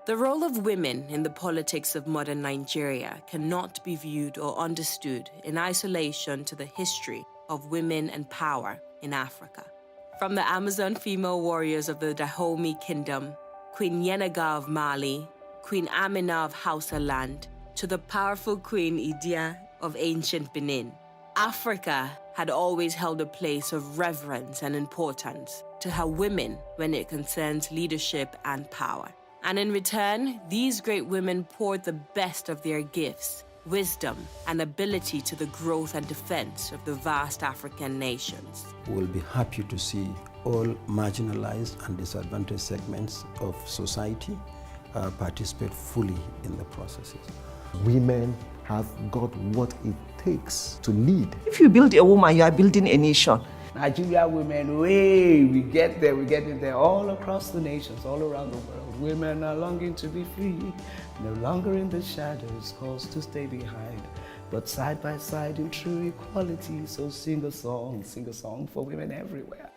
The role of women in the politics of modern Nigeria cannot be viewed or understood in isolation to the history of women and power in Africa. From the Amazon female warriors of the Dahomey Kingdom, Queen Yenaga of Mali, Queen Amina of Hausa land, to the powerful Queen Idia of ancient Benin, Africa had always held a place of reverence and importance to her women when it concerns leadership and power. And in return, these great women poured the best of their gifts, wisdom, and ability to the growth and defense of the vast African nations. We'll be happy to see all marginalized and disadvantaged segments of society participate fully in the processes. Women have got what it takes to lead. If you build a woman, you are building a nation. Nigeria women, we get it there all across the nations, all around the world. Women are longing to be free, no longer in the shadows, caused to stay behind, but side by side in true equality. So sing a song for women everywhere.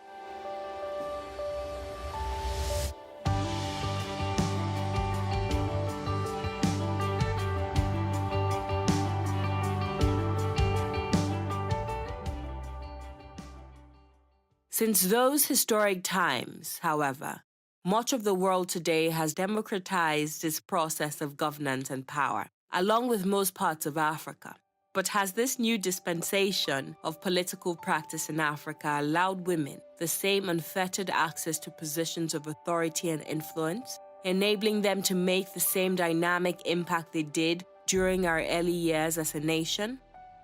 Since those historic times, however, much of the world today has democratized its process of governance and power, along with most parts of Africa. But has this new dispensation of political practice in Africa allowed women the same unfettered access to positions of authority and influence, enabling them to make the same dynamic impact they did during our early years as a nation?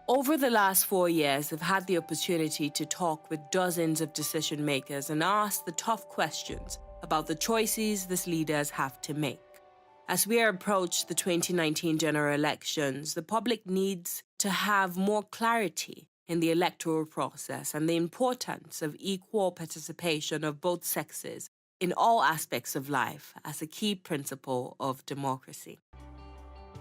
Over the last 4 years, I've had the opportunity to talk with dozens of decision makers and ask the tough questions about the choices these leaders have to make. As we approach the 2019 general elections, the public needs to have more clarity in the electoral process and the importance of equal participation of both sexes in all aspects of life as a key principle of democracy.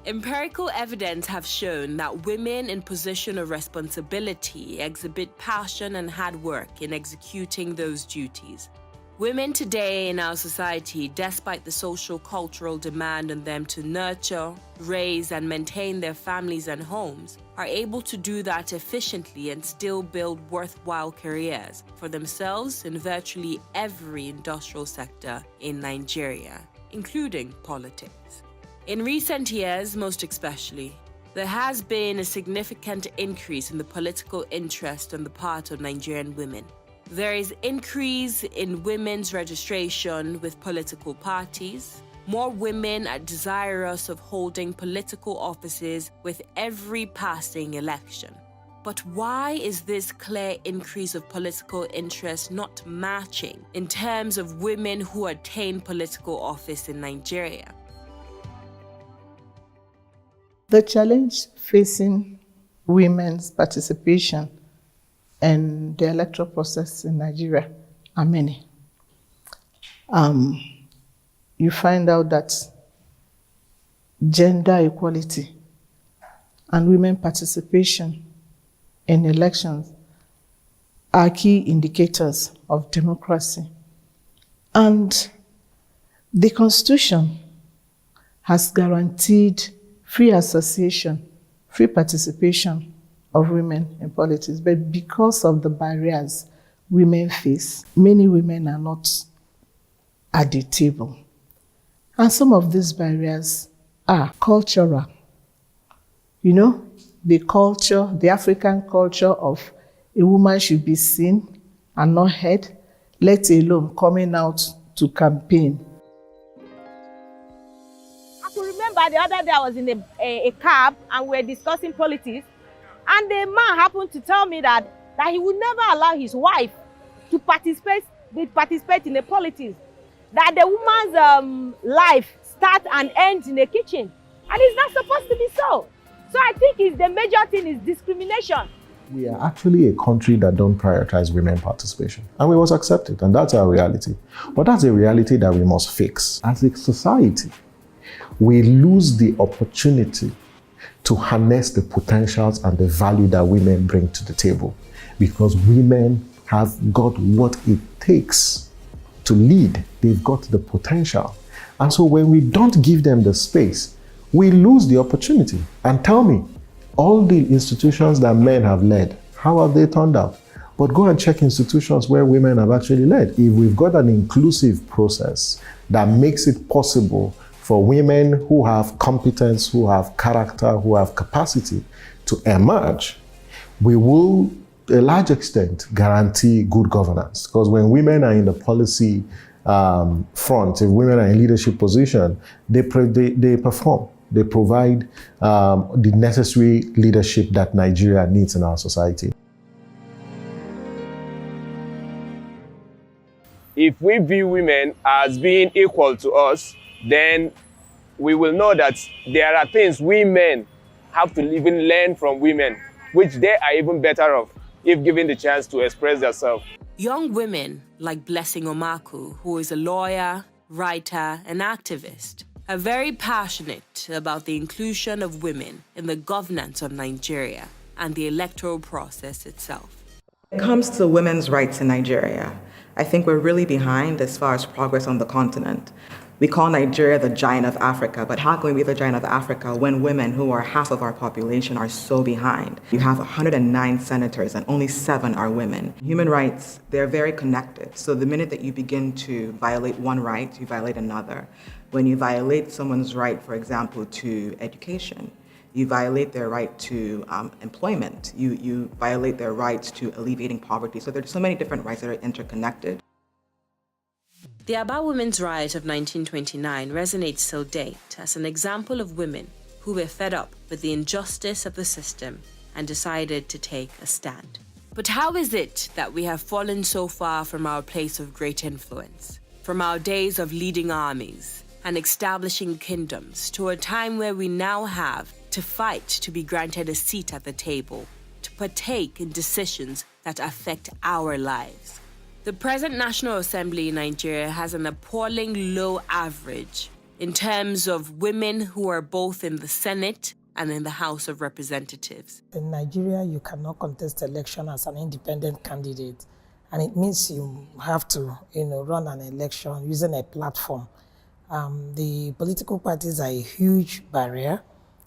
Empirical evidence have shown that women in position of responsibility exhibit passion and hard work in executing those duties. Women today in our society, despite the social-cultural demand on them to nurture, raise, and maintain their families and homes, are able to do that efficiently and still build worthwhile careers for themselves in virtually every industrial sector in Nigeria, including politics. In recent years, most especially, there has been a significant increase in the political interest on the part of Nigerian women. There is increase in women's registration with political parties. More women are desirous of holding political offices with every passing election. But why is this clear increase of political interest not matching in terms of women who attain political office in Nigeria? The challenge facing women's participation in the electoral process in Nigeria are many. You find out that gender equality and women participation in elections are key indicators of democracy. And the Constitution has guaranteed free association, free participation of women in politics. But because of the barriers women face, many women are not at the table. And some of these barriers are cultural. You know, the culture, the African culture of a woman should be seen and not heard, let alone coming out to campaign. The other day I was in a cab and we were discussing politics, and the man happened to tell me that he would never allow his wife to participate in the politics, that the woman's life starts and ends in the kitchen, and it's not supposed to be so. So I think the major thing is discrimination. We are actually a country that don't prioritize women participation, and we must accept it, and that's our reality. But that's a reality that we must fix. As a society, we lose the opportunity to harness the potentials and the value that women bring to the table, because women have got what it takes to lead. They've got the potential. And so when we don't give them the space, we lose the opportunity. And tell me, all the institutions that men have led, how have they turned out? But go and check institutions where women have actually led. If we've got an inclusive process that makes it possible for women who have competence, who have character, who have capacity to emerge, we will, to a large extent, guarantee good governance. Because when women are in the policy front, if women are in leadership position, they perform. They provide the necessary leadership that Nigeria needs in our society. If we view women as being equal to us, then we will know that there are things we men have to even learn from women, which they are even better off if given the chance to express themselves. Young women like Blessing Omaku, who is a lawyer, writer, and activist, are very passionate about the inclusion of women in the governance of Nigeria and the electoral process itself. When it comes to women's rights in Nigeria, I think we're really behind as far as progress on the continent. We call Nigeria the giant of Africa, but how can we be the giant of Africa when women, who are half of our population, are so behind? You have 109 senators and only 7 are women. Human rights, they're very connected. So the minute that you begin to violate one right, you violate another. When you violate someone's right, for example, to education, you violate their right to employment. You violate their rights to alleviating poverty. So there's so many different rights that are interconnected. The Aba Women's Riot of 1929 resonates till date as an example of women who were fed up with the injustice of the system and decided to take a stand. But how is it that we have fallen so far from our place of great influence, from our days of leading armies and establishing kingdoms, to a time where we now have to fight to be granted a seat at the table, to partake in decisions that affect our lives? The present National Assembly in Nigeria has an appalling low average in terms of women who are both in the Senate and in the House of Representatives. In Nigeria, you cannot contest election as an independent candidate, and it means you have to, run an election using a platform. The political parties are a huge barrier,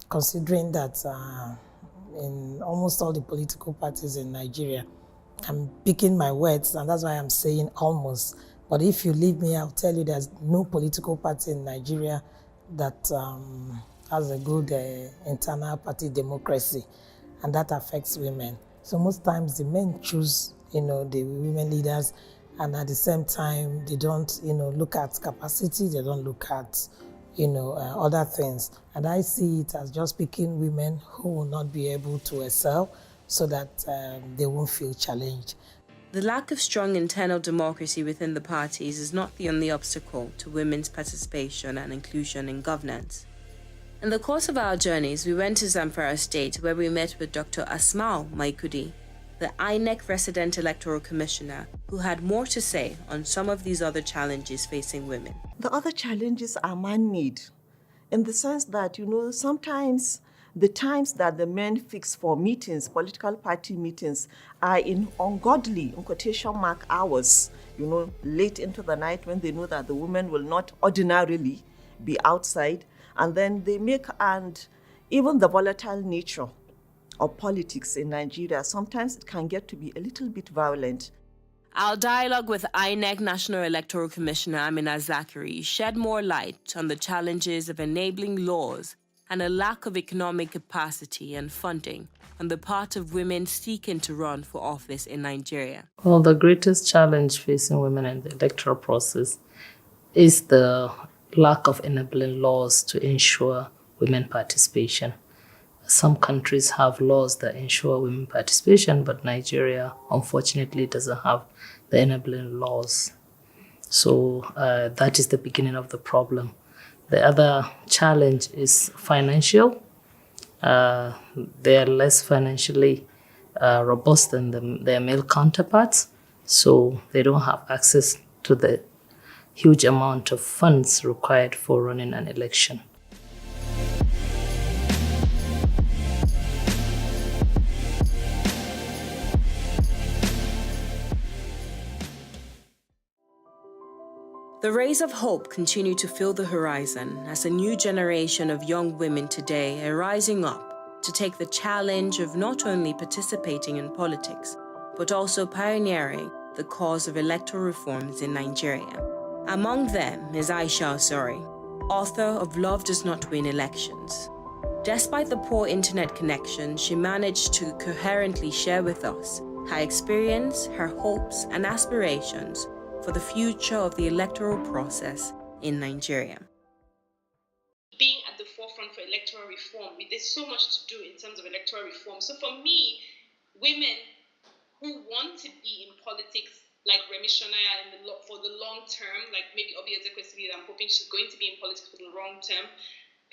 considering that in almost all the political parties in Nigeria, I'm picking my words, and that's why I'm saying almost. But if you leave me, I'll tell you there's no political party in Nigeria that has a good internal party democracy, and that affects women. So most times the men choose, the women leaders, and at the same time, they don't, look at capacity, they don't look at, other things. And I see it as just picking women who will not be able to excel, so that they won't feel challenged. The lack of strong internal democracy within the parties is not the only obstacle to women's participation and inclusion in governance. In the course of our journeys, we went to Zamfara State, where we met with Dr. Asmau Maikudi, the INEC resident electoral commissioner, who had more to say on some of these other challenges facing women. The other challenges are man-made, in the sense that, sometimes the times that the men fix for meetings, political party meetings, are in ungodly, in quotation mark, hours, late into the night, when they know that the women will not ordinarily be outside. And then they make, and even the volatile nature of politics in Nigeria, sometimes it can get to be a little bit violent. Our dialogue with INEC National Electoral Commissioner Amina Zakari shed more light on the challenges of enabling laws and a lack of economic capacity and funding on the part of women seeking to run for office in Nigeria. Well, the greatest challenge facing women in the electoral process is the lack of enabling laws to ensure women participation. Some countries have laws that ensure women participation, but Nigeria, unfortunately, doesn't have the enabling laws. So that is the beginning of the problem. The other challenge is financial. They are less financially robust than their male counterparts, so they don't have access to the huge amount of funds required for running an election. The rays of hope continue to fill the horizon as a new generation of young women today are rising up to take the challenge of not only participating in politics, but also pioneering the cause of electoral reforms in Nigeria. Among them is Aisha Osori, author of Love Does Not Win Elections. Despite the poor internet connection, she managed to coherently share with us her experience, her hopes, and aspirations for the future of the electoral process in Nigeria. Being at the forefront for electoral reform, there's so much to do in terms of electoral reform. So for me, women who want to be in politics, like Remi Shonaya for the long term, like maybe Obi Ezekwesili, I'm hoping she's going to be in politics for the long term.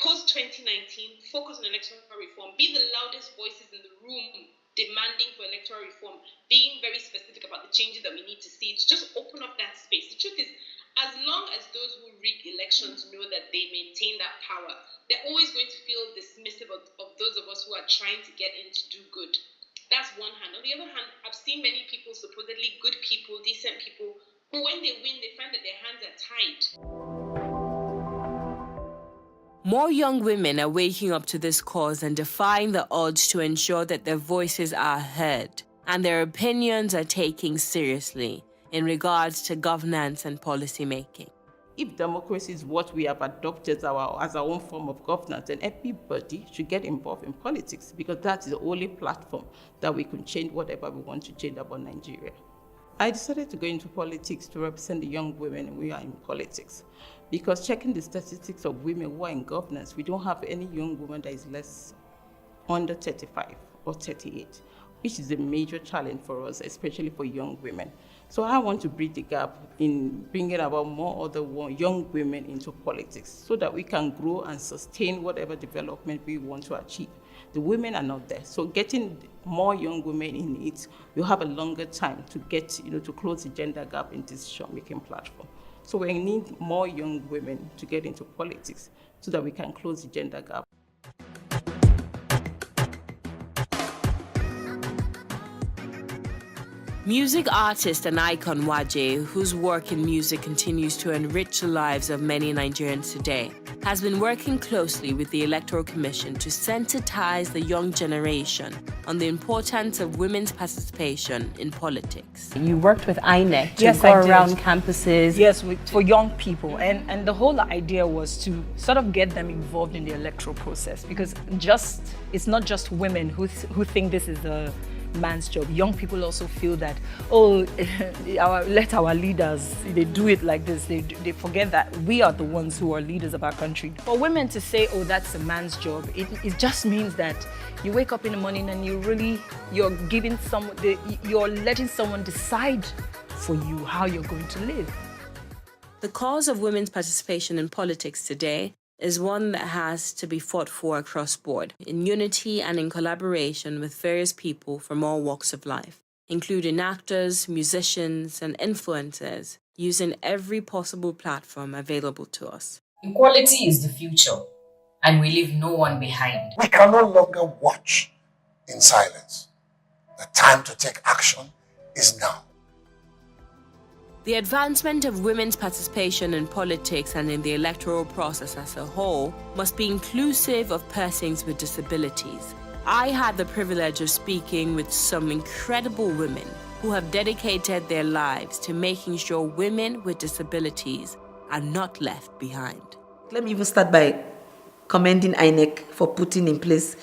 Post-2019, focus on electoral reform. Be the loudest voices in the room demanding for electoral reform. Being very specific about the changes that we need to see. To just open up that space. The truth is, as long as those who rig elections know that they maintain that power, they're always going to feel dismissive of those of us who are trying to get in to do good. That's one hand. On the other hand, I've seen many people, supposedly good people, decent people, who when they win, they find that their hands are tied. More young women are waking up to this cause and defying the odds to ensure that their voices are heard and their opinions are taken seriously in regards to governance and policy making. If democracy is what we have adopted as our own form of governance, then everybody should get involved in politics, because that's the only platform that we can change whatever we want to change about Nigeria. I decided to go into politics to represent the young women who are in politics, because checking the statistics of women who are in governance, we don't have any young woman that is less under 35 or 38, which is a major challenge for us, especially for young women. So I want to bridge the gap in bringing about more other young women into politics so that we can grow and sustain whatever development we want to achieve. The women are not there. So getting more young women in it, we'll have a longer time to get, to close the gender gap in decision-making platform. So we need more young women to get into politics so that we can close the gender gap. Music artist and icon Waje, whose work in music continues to enrich the lives of many Nigerians today, has been working closely with the Electoral Commission to sensitize the young generation on the importance of women's participation in politics. You worked with INEC to go around campuses. Yes, for young people. And the whole idea was to sort of get them involved in the electoral process, because it's not just women who think this is a man's job. Young people also feel that, let our leaders, they do it like this. They forget that we are the ones who are leaders of our country. For women to say, that's a man's job, it just means that you wake up in the morning and you're letting someone decide for you how you're going to live. The cause of women's participation in politics today is one that has to be fought for across board, in unity and in collaboration with various people from all walks of life, including actors, musicians, and influencers, using every possible platform available to us. Equality is the future, and we leave no one behind. We can no longer watch in silence. The time to take action is now. The advancement of women's participation in politics and in the electoral process as a whole must be inclusive of persons with disabilities. I had the privilege of speaking with some incredible women who have dedicated their lives to making sure women with disabilities are not left behind. Let me even start by commending INEC for putting in place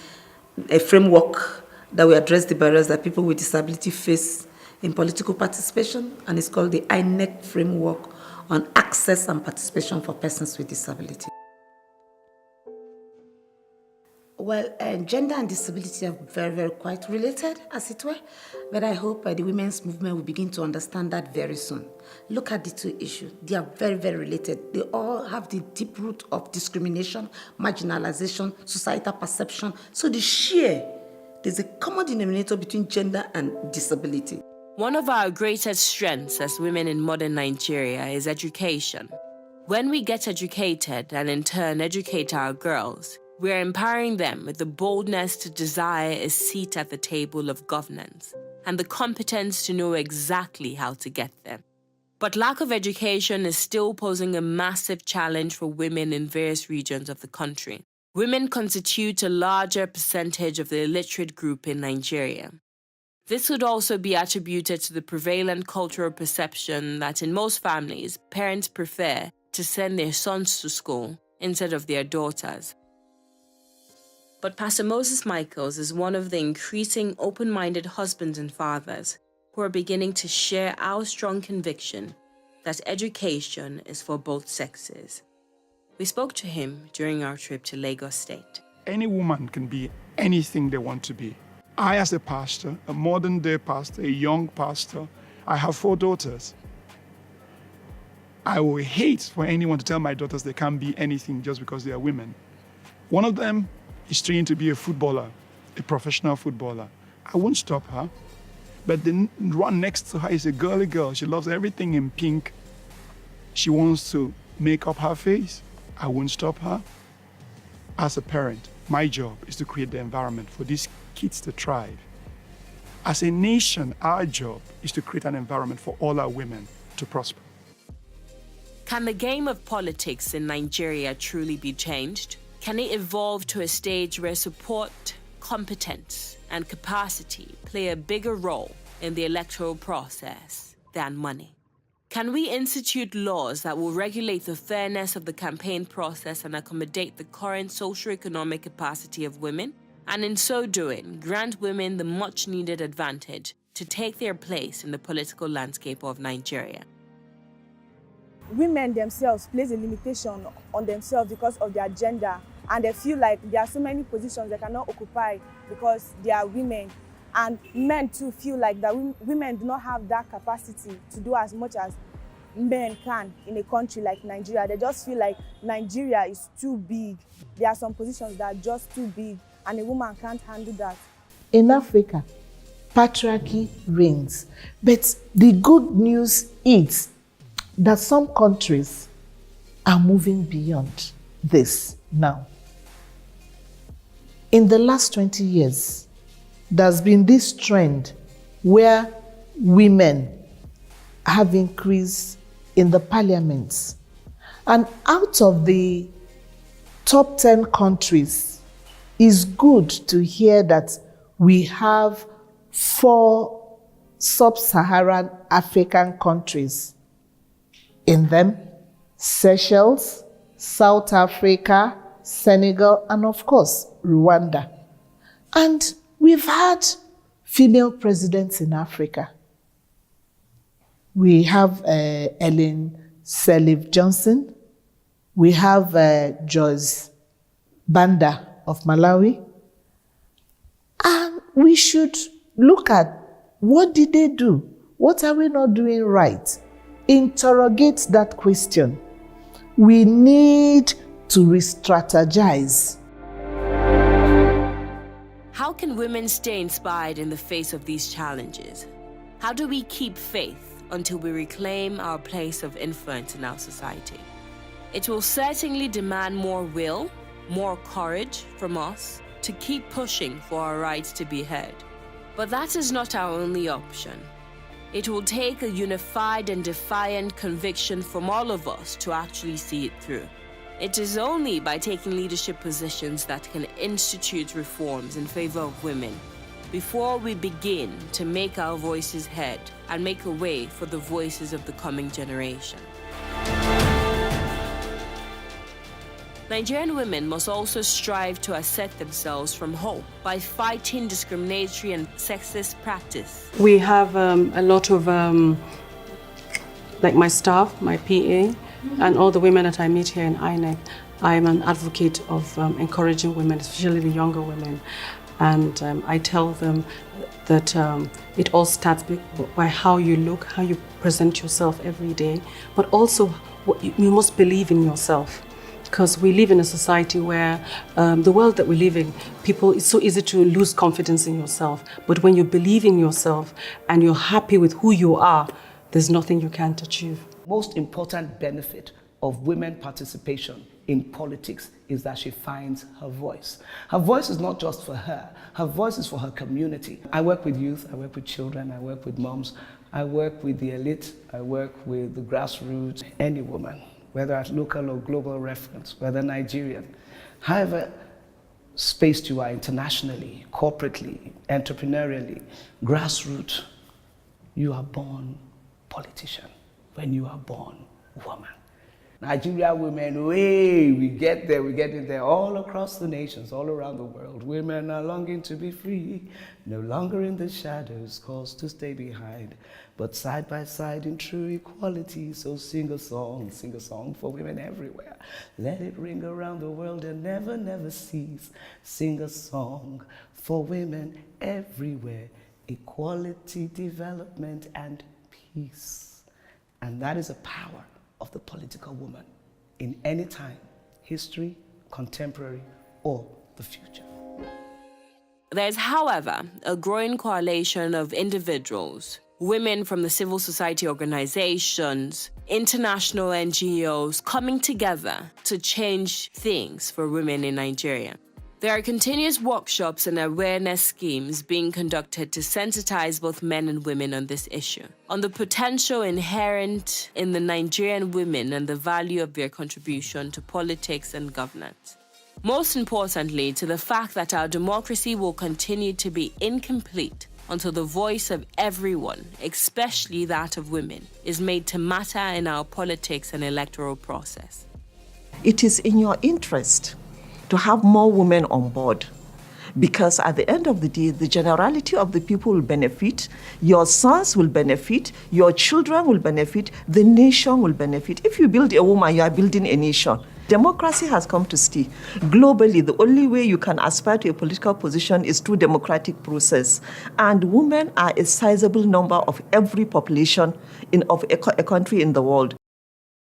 a framework that will address the barriers that people with disability face in political participation, and it's called the INEC Framework on Access and Participation for Persons with Disability. Well, gender and disability are very, very quite related, as it were, but I hope the women's movement will begin to understand that very soon. Look at the two issues. They are very, very related. They all have the deep root of discrimination, marginalization, societal perception. So there's a common denominator between gender and disability. One of our greatest strengths as women in modern Nigeria is education. When we get educated and in turn educate our girls, we are empowering them with the boldness to desire a seat at the table of governance and the competence to know exactly how to get there. But lack of education is still posing a massive challenge for women in various regions of the country. Women constitute a larger percentage of the illiterate group in Nigeria. This would also be attributed to the prevalent cultural perception that in most families, parents prefer to send their sons to school instead of their daughters. But Pastor Moses Michaels is one of the increasing open-minded husbands and fathers who are beginning to share our strong conviction that education is for both sexes. We spoke to him during our trip to Lagos State. Any woman can be anything they want to be. I, as a pastor, a modern-day pastor, a young pastor, I have 4 daughters. I will hate for anyone to tell my daughters they can't be anything just because they are women. One of them is trained to be a footballer, a professional footballer. I won't stop her. But the one next to her is a girly girl. She loves everything in pink. She wants to make up her face. I won't stop her. As a parent, my job is to create the environment for these kids to thrive. As a nation, our job is to create an environment for all our women to prosper. Can the game of politics in Nigeria truly be changed? Can it evolve to a stage where support, competence, and capacity play a bigger role in the electoral process than money? Can we institute laws that will regulate the fairness of the campaign process and accommodate the current socio-economic capacity of women? And in so doing, grant women the much-needed advantage to take their place in the political landscape of Nigeria. Women themselves place a limitation on themselves because of their gender, and they feel like there are so many positions they cannot occupy because they are women. And men too feel like that women do not have that capacity to do as much as men can in a country like Nigeria. They just feel like Nigeria is too big. There are some positions that are just too big and a woman can't handle that. In Africa, patriarchy reigns. But the good news is that some countries are moving beyond this now. In the last 20 years, there's been this trend where women have increased in the parliaments. And out of the top 10 countries, it's good to hear that we have 4 sub-Saharan African countries. In them, Seychelles, South Africa, Senegal, and of course, Rwanda. And we've had female presidents in Africa. We have Ellen Sirleaf Johnson. We have Joyce Banda of Malawi. And we should look at what did they do? What are we not doing right? Interrogate that question. We need to re-strategize. How can women stay inspired in the face of these challenges? How do we keep faith until we reclaim our place of influence in our society? It will certainly demand more will, more courage from us to keep pushing for our rights to be heard. But that is not our only option. It will take a unified and defiant conviction from all of us to actually see it through. It is only by taking leadership positions that can institute reforms in favor of women before we begin to make our voices heard and make a way for the voices of the coming generation. Nigerian women must also strive to assert themselves from home by fighting discriminatory and sexist practice. We have a lot of, like my staff, my PA, and all the women that I meet here in INEC. I'm an advocate of encouraging women, especially the younger women. And I tell them that it all starts by how you look, how you present yourself every day, but also you must believe in yourself. Because we live in a society where the world that we live in, it's so easy to lose confidence in yourself. But when you believe in yourself and you're happy with who you are, there's nothing you can't achieve. Most important benefit of women participation in politics is that she finds her voice. Her voice is not just for her. Her voice is for her community. I work with youth, I work with children, I work with moms I work with the elite, I work with the grassroots, any woman, whether at local or global reference, whether Nigerian. However spaced you are internationally, corporately, entrepreneurially, grassroots, you are born politician when you are born woman. Nigeria women, we get there all across the nations, all around the world. Women are longing to be free, no longer in the shadows, caused to stay behind, but side by side in true equality. So sing a song for women everywhere. Let it ring around the world and never, never cease. Sing a song for women everywhere. Equality, development, and peace. And that is a power of the political woman in any time, history, contemporary, or the future. There's, however, a growing coalition of individuals, women from the civil society organizations, international NGOs coming together to change things for women in Nigeria. There are continuous workshops and awareness schemes being conducted to sensitize both men and women on this issue, on the potential inherent in the Nigerian women and the value of their contribution to politics and governance. Most importantly, to the fact that our democracy will continue to be incomplete until the voice of everyone, especially that of women, is made to matter in our politics and electoral process. It is in your interest to have more women on board, because at the end of the day, the generality of the people will benefit, your sons will benefit, your children will benefit, the nation will benefit. If you build a woman, you are building a nation. Democracy has come to stay. Globally, the only way you can aspire to a political position is through democratic process. And women are a sizable number of every population of a country in the world.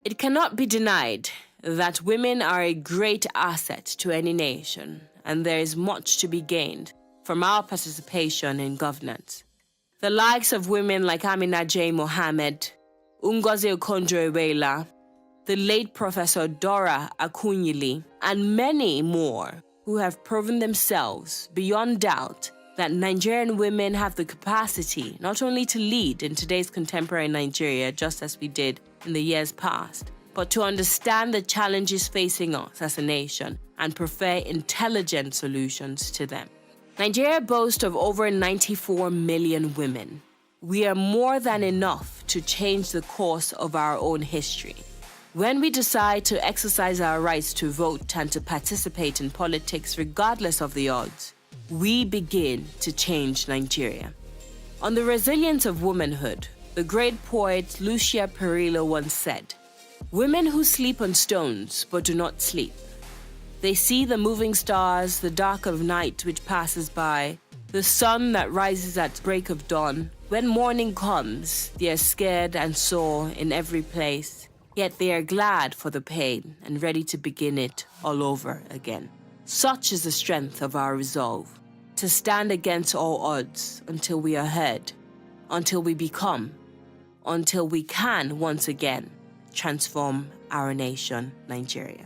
It cannot be denied that women are a great asset to any nation, and there is much to be gained from our participation in governance. The likes of women like Amina J. Mohammed, Ngozi Okonjo-Iweala, the late Professor Dora Akunyili, and many more who have proven themselves beyond doubt that Nigerian women have the capacity not only to lead in today's contemporary Nigeria, just as we did in the years past, but to understand the challenges facing us as a nation and prefer intelligent solutions to them. Nigeria boasts of over 94 million women. We are more than enough to change the course of our own history. When we decide to exercise our rights to vote and to participate in politics regardless of the odds, we begin to change Nigeria. On the resilience of womanhood, the great poet Lucia Perillo once said, "Women who sleep on stones but do not sleep. They see the moving stars, the dark of night which passes by, the sun that rises at break of dawn. When morning comes, they are scared and sore in every place, yet they are glad for the pain and ready to begin it all over again." Such is the strength of our resolve, to stand against all odds until we are heard, until we become, until we can once again transform our nation, Nigeria.